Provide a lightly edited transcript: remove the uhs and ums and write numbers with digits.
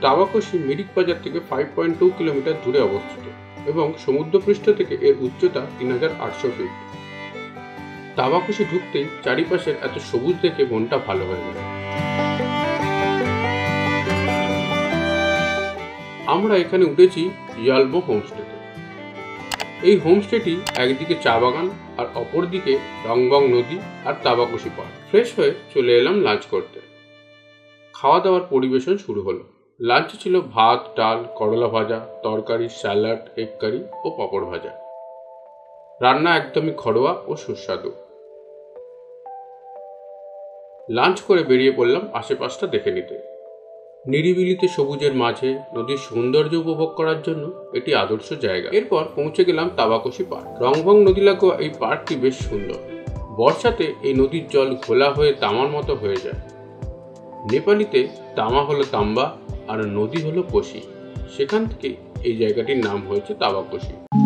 তাওয়াকোশি মিরিক বাজার থেকে 5.2 কিলোমিটার দূরে অবস্থিত এবং সমুদ্রপৃষ্ঠ থেকে এর উচ্চতা 3800 ফিট। তাওয়াকোশি ঢুকতেই চারিপাশের এত সবুজ দেখে মনটা ভালো হয়ে গেল। আমরা এখানে উঠেছি ইয়ালমো হোমস্টেতে। এই হোমস্টেটি একদিকে চা বাগান আর অপরদিকে রংবং নদী আর তাওয়াকোশি পাহাড়। ফ্রেশ হয়ে চলে এলাম লাঞ্চ করতে। খাওয়া দাওয়ার পরিবেশন শুরু হলো। লাঞ্চে ছিল ভাত, ডাল, করলা ভাজা, তরকারি, স্যালাড, এগ কারি ও পাঁপড় ভাজা। রান্না একদমই ঘরোয়া ও সুস্বাদু। লাঞ্চ করে বেরিয়ে পড়লাম আশেপাশটা দেখে নিতে। নিরিবিলিতে সবুজের মাঝে নদীর সৌন্দর্য উপভোগ করার জন্য এটি আদর্শ জায়গা। এরপর পৌঁছে গেলাম তাওয়াকোশি পার্ক। রংবং নদী লাগোয়া এই পার্কটি বেশ সুন্দর। বর্ষাতে এই নদীর জল ঘোলা হয়ে তামার মতো হয়ে যায়। নেপালিতে তামা হলো তাম্বা আর নদী হলো কোশি। সেখান থেকে এই জায়গাটির নাম হয়েছে তাওয়াকোশি।